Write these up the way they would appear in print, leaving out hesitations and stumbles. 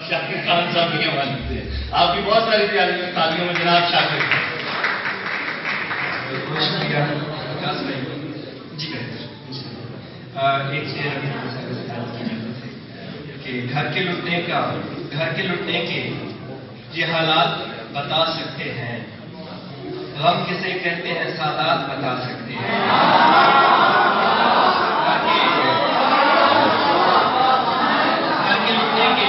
شاکر خان صاحب کے حوالے سے آپ کی بہت ساری تعلیموں میں جناب شاکر جی ایک شعر کہ گھر کے لٹنے کے یہ حالات بتا سکتے ہیں، غم کسے کہتے ہیں سادات بتا سکتے ہیں۔ گھر کے لٹنے کے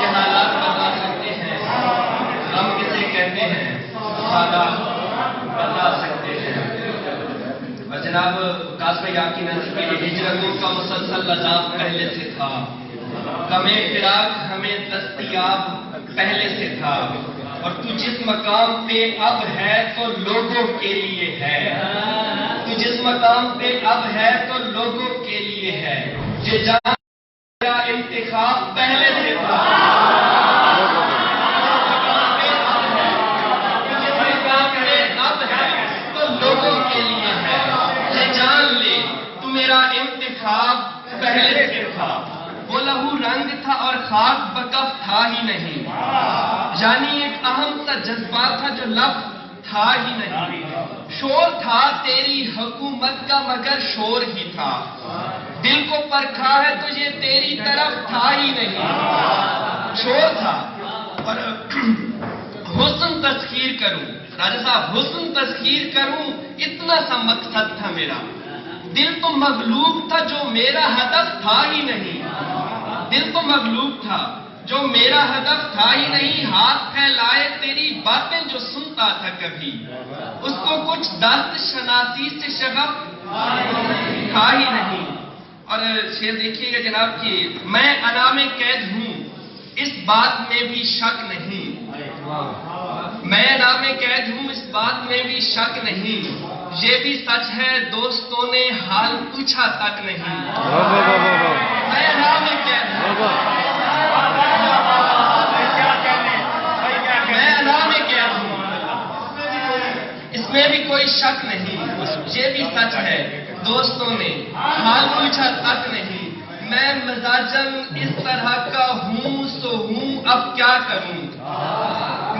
یہ حالات بتا سکتے ہیں، غم کسے کہتے ہیں سادات بتا سکتے ہیں۔ اور جناب وقاص بھائی آپ کی نظر میں ہجرتوں کا مسلسل عذاب پہلے سے تھا، غم فراق ہمیں دستیاب پہلے سے تھا، اور تو جس مقام پہ اب ہے تو لوگوں کے لیے ہے، تو جس مقام پہ اب ہے تو لوگوں کے لیے ہے، یہ جان میرا انتخاب پہلے سے تھا، جس مقام پہ اب ہے تو لوگوں کے لیے ہے، یہ جان لے تو میرا انتخاب پہلے سے تھا۔ وہ لہو رنگ تھا اور خاک بکف تھا ہی نہیں، یعنی ایک اہم سا جذبہ تھا جو لفظ تھا ہی نہیں، شور تھا تیری حکومت کا مگر شور ہی تھا، دل کو پرکھا ہے تو یہ تیری طرف تھا ہی نہیں، شور تھا۔ اور حسن تسخیر کروں راجہ صاحب، حسن تسخیر کروں اتنا سا مقصد تھا میرا، دل تو مغلوب تھا جو میرا ہدف تھا ہی نہیں، دل تو مغلوب تھا جو میرا ہدف تھا ہی نہیں، ہاتھ پھیلائے تیری باتیں جو سنتا تھا کبھی، اس کو کچھ دست شناسی سے شغف تھا ہی نہیں۔ اور شعر دیکھیے گا جناب کہ میں انا میں قید ہوں اس بات میں بھی شک نہیں، میں انا میں قید ہوں اس بات میں بھی شک نہیں، یہ بھی سچ ہے دوستوں نے حال پوچھا تک نہیں، میں انا میں قید ہوں، میں انا میں قید ہوں اس میں بھی کوئی شک نہیں، یہ بھی سچ ہے دوستوں نے حال پوچھا تک نہیں، میں مزاجن اس طرح کا ہوں سو ہوں اب کیا کروں،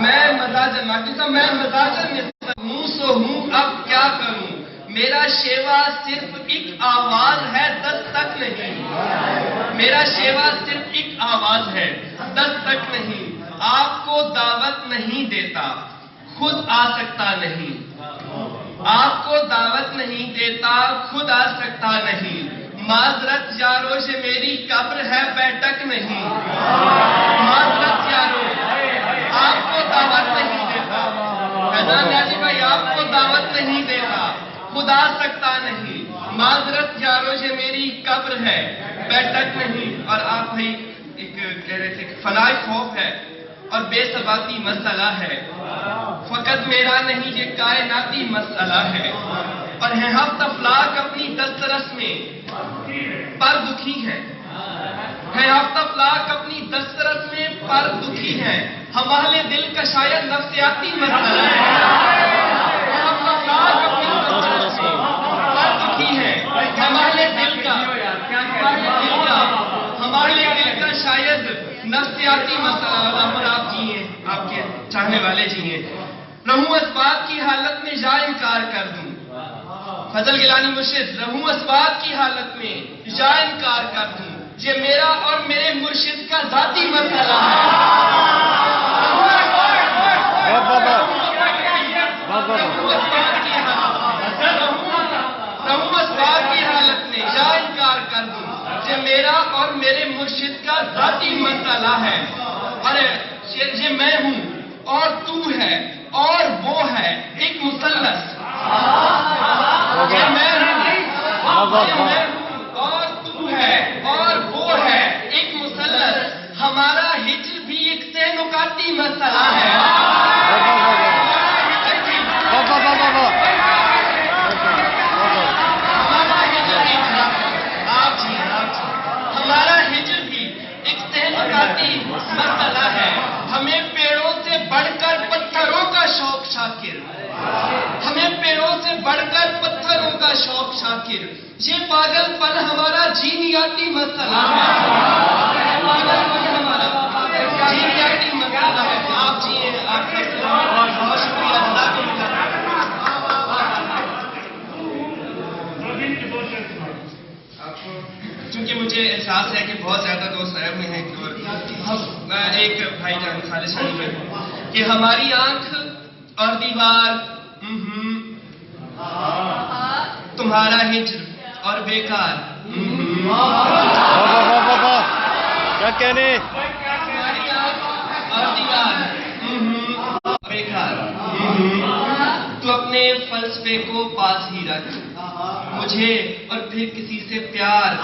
میں مزاجن میں مزاجن اس طرح ہوں سو ہوں اب کیا کروں، میرا شیوا صرف ایک آواز ہے دس تک نہیں، میرا شیوا صرف ایک آواز ہے دس تک نہیں، آپ کو دعوت نہیں دیتا خود آ سکتا نہیں، آپ کو دعوت نہیں دیتا خود آ سکتا نہیں، معذرت یارو یہ میری قبر ہے بیٹھک نہیں، معذرت یارو آپ کو دعوت نہیں دیتا، فیضان نیازی بھائی آپ کو دعوت نہیں دیتا خود آ سکتا نہیں، معذرت یارو یہ میری قبر ہے بیٹھک نہیں۔ اور آپ بھائی ایک کہہ رہے تھے کہ فنائے خوف ہے اور بے ثباتی مسئلہ ہے، فقط میرا نہیں یہ کائناتی مسئلہ ہے، اور ہیں ہفت افلاک اپنی دسترس میں پر دکھی ہیں، ہیں ہفت افلاک اپنی دسترس میں پر دکھی ہیں، ہم اہل دل کا شاید نفسیاتی مسئلہ ہے، ہیں ہفت افلاک اپنی دسترس میں پر دکھی ہیں، ہم اہل دل کا ہمارے دل کا شاید نفسیاتی مسئلہ، آپ جی ہیں، آپ کے چاہنے والے جی ہیں، رہوں اسباب کی حالت میں یا انکار کر دوں، فضل گیلانی مرشد، رہوں اسباب کی حالت میں یا انکار کر دوں، یہ میرا اور میرے مرشد کا ذاتی مسئلہ ہے، رہوں اسباب کی حالت میں یا انکار کر دوں، یہ میرا اور میرے مرشد کا ذاتی مسئلہ ہے، اور یہ میں ہوں اور تو ہے اور وہ ہے ایک مثلث، یہ میں ہوں اور تو ہے اور وہ ہے ایک مثلث، ہمارا ہجر بھی ایک سے نکاتی مسئلہ ہے، ہمارا ہجر بھی ایک تہلکاتی مسئلہ ہے، ہمیں پیڑوں سے بڑھ کر پتھروں کا شوق شاکر، ہمیں پیڑوں سے بڑھ کر پتھروں کا شوق شاکر، یہ پاگل پن ہمارا جینیاتی مسئلہ ہے، پاگل پن ہمارا جی ایکٹنگ مت کرنا ہے آپ جی آپ کا بہت شکریہ جزاکم اللہ چونکہ مجھے احساس ہے کہ بہت زیادہ دوست آئے ہوئے ہیں ایک بھائی جان خالص شانی میں کہ ہماری آنکھ اور دیوار تمہارا ہجر اور بیکار کیا کہنے ہماری آنکھ اور دیوار بیکار تو اپنے فلسفے کو پاس ہی رکھ مجھے اور پھر کسی سے پیار